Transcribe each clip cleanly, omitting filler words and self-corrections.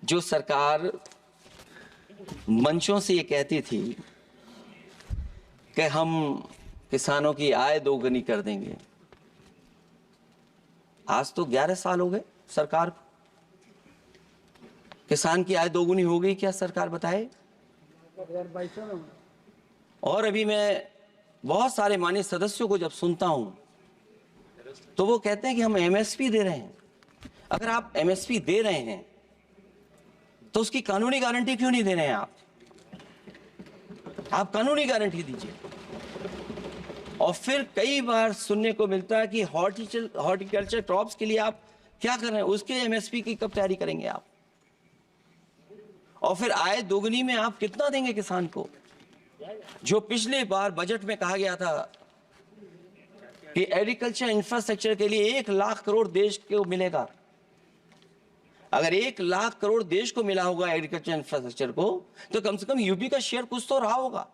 जो सरकार मंचों से ये कहती थी कि हम किसानों की आय दोगुनी कर देंगे, आज तो 11 साल हो गए सरकार को। किसान की आय दोगुनी हो गई क्या सरकार बताए? और अभी मैं बहुत सारे माननीय सदस्यों को जब सुनता हूं तो वो कहते हैं कि हम एमएसपी दे रहे हैं। अगर आप एमएसपी दे रहे हैं तो उसकी कानूनी गारंटी क्यों नहीं दे रहे हैं? आप कानूनी गारंटी दीजिए। और फिर कई बार सुनने को मिलता है कि हॉर्टिकल्चर क्रॉप्स के लिए आप क्या कर रहे हैं, उसके एमएसपी की कब तैयारी करेंगे आप? और फिर आय दोगुनी में आप कितना देंगे किसान को? जो पिछले बार बजट में कहा गया था कि एग्रीकल्चर इंफ्रास्ट्रक्चर के लिए 1 लाख करोड़ देश को मिलेगा। अगर 1 लाख करोड़ देश को मिला होगा एग्रीकल्चर इंफ्रास्ट्रक्चर को, तो कम से कम यूपी का शेयर कुछ तो रहा होगा।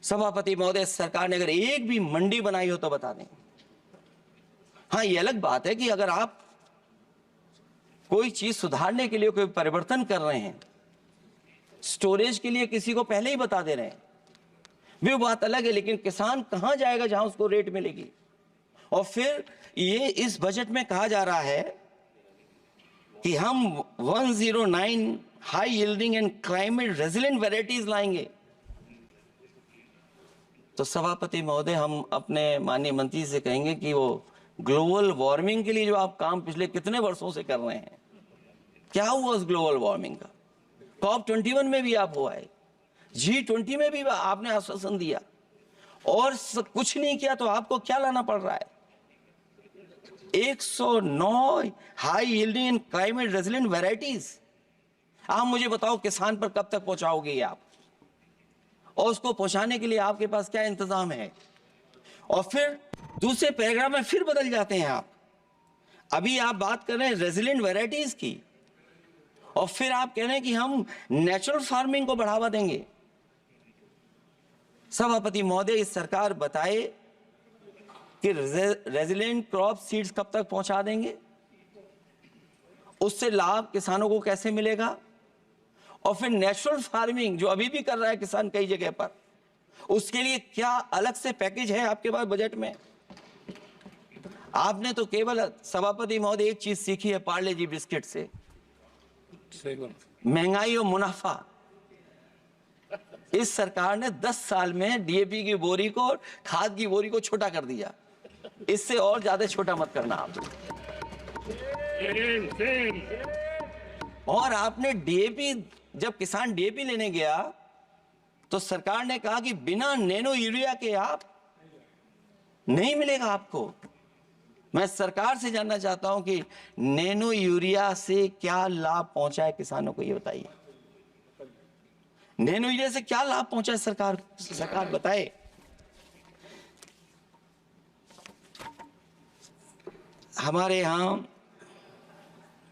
सभापति महोदय, सरकार ने अगर एक भी मंडी बनाई हो तो बता दें। हाँ, ये अलग बात है कि अगर आप कोई चीज सुधारने के लिए कोई परिवर्तन कर रहे हैं, स्टोरेज के लिए किसी को पहले ही बता दे रहे हैं, वो बात अलग है। लेकिन किसान कहां जाएगा जहां उसको रेट मिलेगी? और फिर ये इस बजट में कहा जा रहा है कि हम 109 high yielding and climate resilient varieties लाएंगे। तो सभापति महोदय, हम अपने माननीय मंत्री से कहेंगे कि वो ग्लोबल वार्मिंग के लिए जो आप काम पिछले कितने वर्षों से कर रहे हैं, क्या हुआ उस ग्लोबल वार्मिंग का? COP21 में भी आप हुआ है, G20 में भी आपने आश्वासन दिया और कुछ नहीं किया। तो आपको क्या लाना पड़ रहा है? 109 high yielding and climate resilient varieties. आप मुझे बताओ किसान पर कब तक पहुंचाओगे आप? और उसको पहुंचाने के लिए आपके पास क्या इंतजाम है? और फिर दूसरे पैराग्राफ में फिर बदल जाते हैं आप। अभी आप बात कर रहे हैं रेजिलिएंट वैरायटीज की और फिर आप कह रहे हैं कि हम नेचुरल फार्मिंग को बढ़ावा देंगे। सभापति महोदय, इस सरकार बताए कि रेजिलिएंट क्रॉप सीड्स कब तक पहुंचा देंगे, उससे लाभ किसानों को कैसे मिलेगा? और फिर नेचुरल फार्मिंग जो अभी भी कर रहा है किसान कई जगह पर, उसके लिए क्या अलग से पैकेज है आपके पास बजट में? आपने तो केवल सभापति महोदय एक चीज सीखी है पार्ले जी बिस्किट से, महंगाई और मुनाफा। इस सरकार ने 10 साल में डीएपी की बोरी को, खाद की बोरी को छोटा कर दिया। इससे और ज्यादा छोटा मत करना आप। और आपने डीएपी, जब किसान डीएपी लेने गया तो सरकार ने कहा कि बिना नैनो यूरिया के आप नहीं मिलेगा आपको। मैं सरकार से जानना चाहता हूं कि नैनो यूरिया से क्या लाभ पहुंचा है किसानों को, ये बताइए। नैनो यूरिया से क्या लाभ पहुंचा है सरकार बताए। हमारे यहां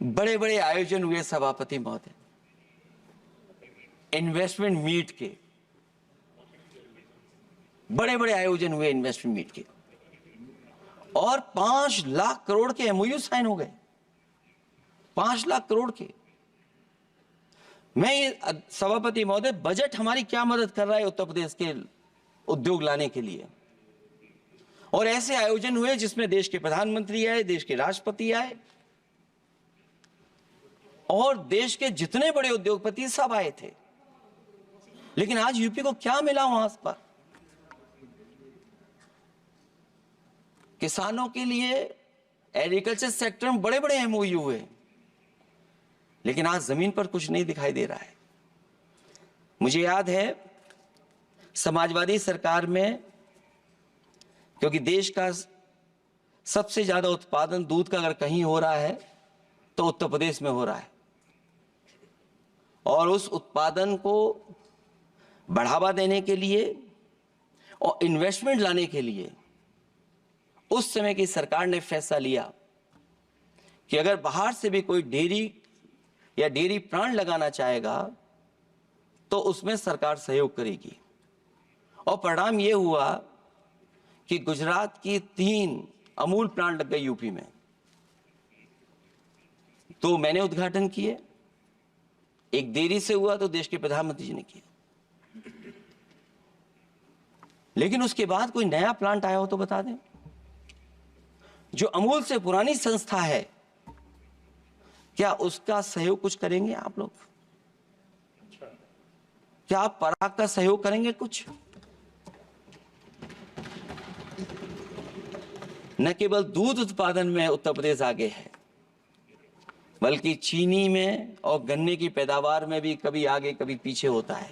बड़े बड़े आयोजन हुए सभापति महोदय, इन्वेस्टमेंट मीट के बड़े बड़े आयोजन हुए इन्वेस्टमेंट मीट के, और 5 लाख करोड़ के एमओयू साइन हो गए। 5 लाख करोड़ के। मैं ये सभापति महोदय, बजट हमारी क्या मदद कर रहा है उत्तर प्रदेश के उद्योग लाने के लिए? और ऐसे आयोजन हुए जिसमें देश के प्रधानमंत्री आए, देश के राष्ट्रपति आए और देश के जितने बड़े उद्योगपति सब आए थे। लेकिन आज यूपी को क्या मिला वहां पर? किसानों के लिए एग्रीकल्चर सेक्टर में बड़े बड़े एमओयू हुए, लेकिन आज जमीन पर कुछ नहीं दिखाई दे रहा है। मुझे याद है समाजवादी सरकार में, क्योंकि देश का सबसे ज्यादा उत्पादन दूध का अगर कहीं हो रहा है तो उत्तर प्रदेश में हो रहा है, और उस उत्पादन को बढ़ावा देने के लिए और इन्वेस्टमेंट लाने के लिए उस समय की सरकार ने फैसला लिया कि अगर बाहर से भी कोई डेयरी या डेयरी प्लांट लगाना चाहेगा तो उसमें सरकार सहयोग करेगी। और परिणाम यह हुआ कि गुजरात की 3 अमूल प्लांट लग गए यूपी में। तो मैंने उद्घाटन किए, एक देरी से हुआ तो देश के प्रधानमंत्री जी ने किया, लेकिन उसके बाद कोई नया प्लांट आया हो तो बता दें। जो अमूल से पुरानी संस्था है, क्या उसका सहयोग कुछ करेंगे आप लोग? क्या आप पराग का सहयोग करेंगे कुछ? न केवल दूध उत्पादन में उत्तर प्रदेश आगे है, बल्कि चीनी में और गन्ने की पैदावार में भी कभी आगे कभी पीछे होता है।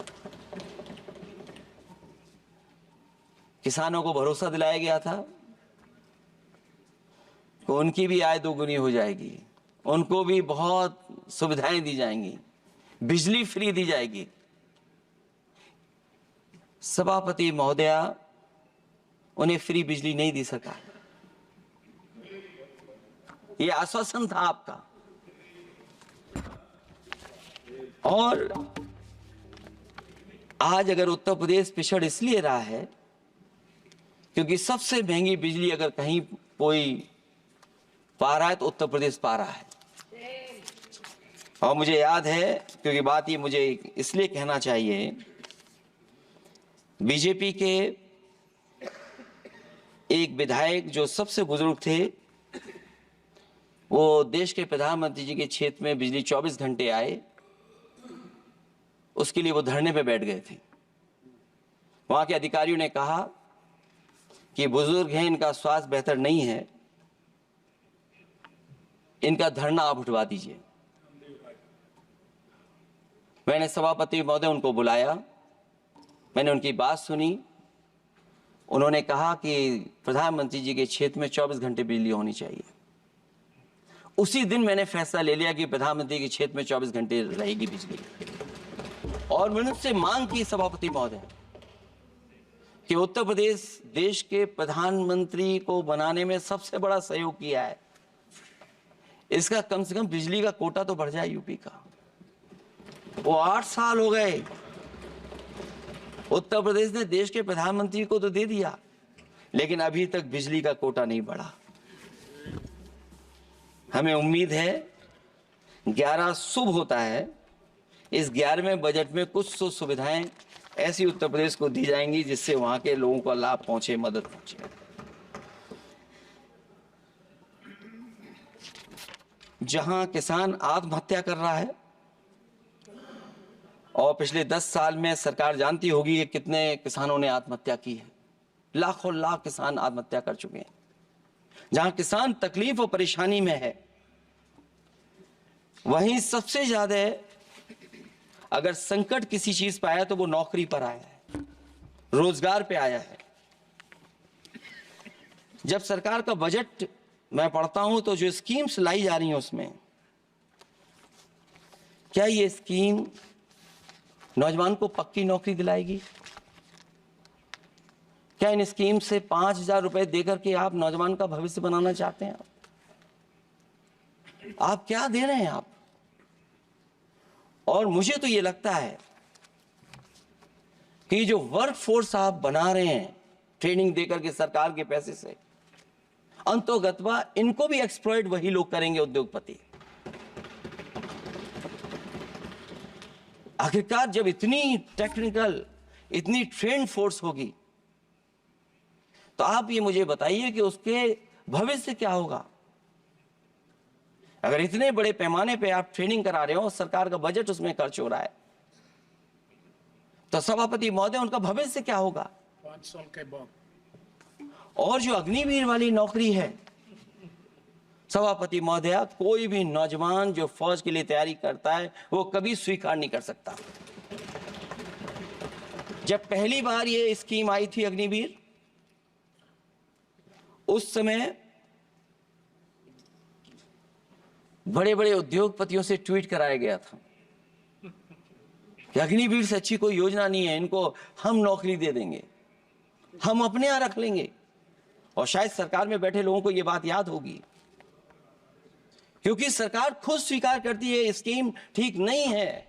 किसानों को भरोसा दिलाया गया था कि उनकी भी आय दोगुनी हो जाएगी, उनको भी बहुत सुविधाएं दी जाएंगी, बिजली फ्री दी जाएगी। सभापति महोदया, उन्हें फ्री बिजली नहीं दी सका। ये आश्वासन था आपका। और आज अगर उत्तर प्रदेश पिछड़ इसलिए रहा है क्योंकि सबसे महंगी बिजली अगर कहीं कोई पा रहा है तो उत्तर प्रदेश पा रहा है। और मुझे याद है, क्योंकि बात ये मुझे इसलिए कहना चाहिए, बीजेपी के एक विधायक जो सबसे बुजुर्ग थे, वो देश के प्रधानमंत्री जी के क्षेत्र में बिजली 24 घंटे आए, उसके लिए वो धरने पे बैठ गए थे। वहां के अधिकारियों ने कहा कि बुजुर्ग हैं, इनका स्वास्थ्य बेहतर नहीं है, इनका धरना आप उठवा दीजिए। मैंने सभापति महोदय उनको बुलाया, मैंने उनकी बात सुनी। उन्होंने कहा कि प्रधानमंत्री जी के क्षेत्र में 24 घंटे बिजली होनी चाहिए। उसी दिन मैंने फैसला ले लिया कि प्रधानमंत्री के क्षेत्र में 24 घंटे रहेगी बिजली। और मैंने उससे मांग की सभापति महोदय कि उत्तर प्रदेश देश के प्रधानमंत्री को बनाने में सबसे बड़ा सहयोग किया है, इसका कम से कम बिजली का कोटा तो बढ़ जाए यूपी का। वो 8 साल हो गए, उत्तर प्रदेश ने देश के प्रधानमंत्री को तो दे दिया, लेकिन अभी तक बिजली का कोटा नहीं बढ़ा। हमें उम्मीद है 11 शुभ होता है, इस 11वें बजट में कुछ तो सुविधाएं ऐसी उत्तर प्रदेश को दी जाएंगी जिससे वहां के लोगों को लाभ पहुंचे, मदद पहुंचे। जहां किसान आत्महत्या कर रहा है, और पिछले 10 साल में सरकार जानती होगी कि कितने किसानों ने आत्महत्या की है, लाखों लाख किसान आत्महत्या कर चुके हैं। जहां किसान तकलीफ और परेशानी में है, वहीं सबसे ज्यादा अगर संकट किसी चीज पर आया तो वो नौकरी पर आया है, रोजगार पे आया है। जब सरकार का बजट मैं पढ़ता हूं तो जो स्कीम्स लाई जा रही हैं उसमें, क्या ये स्कीम नौजवान को पक्की नौकरी दिलाएगी? क्या इन स्कीम से 5,000 रुपए देकर के आप नौजवान का भविष्य बनाना चाहते हैं? आप क्या दे रहे हैं आप? और मुझे तो ये लगता है कि जो वर्क फोर्स आप बना रहे हैं ट्रेनिंग देकर के सरकार के पैसे से, अंतोगत्वा इनको भी एक्सप्लॉइट वही लोग करेंगे, उद्योगपति। आखिरकार जब इतनी टेक्निकल, इतनी ट्रेंड फोर्स होगी, तो आप ये मुझे बताइए कि उसके भविष्य क्या होगा। अगर इतने बड़े पैमाने पे आप ट्रेनिंग करा रहे हो, सरकार का बजट उसमें खर्च हो रहा है, तो सभापति महोदय उनका भविष्य क्या होगा? 5 साल के बाद। और जो अग्निवीर वाली नौकरी है, सभापति महोदय, कोई भी नौजवान जो फौज के लिए तैयारी करता है वो कभी स्वीकार नहीं कर सकता। जब पहली बार ये स्कीम आई थी अग्निवीर, उस समय बड़े बड़े उद्योगपतियों से ट्वीट कराया गया था कि अग्निवीर से अच्छी कोई योजना नहीं है, इनको हम नौकरी दे देंगे, हम अपने यहां रख लेंगे। और शायद सरकार में बैठे लोगों को यह बात याद होगी, क्योंकि सरकार खुद स्वीकार करती है स्कीम ठीक नहीं है।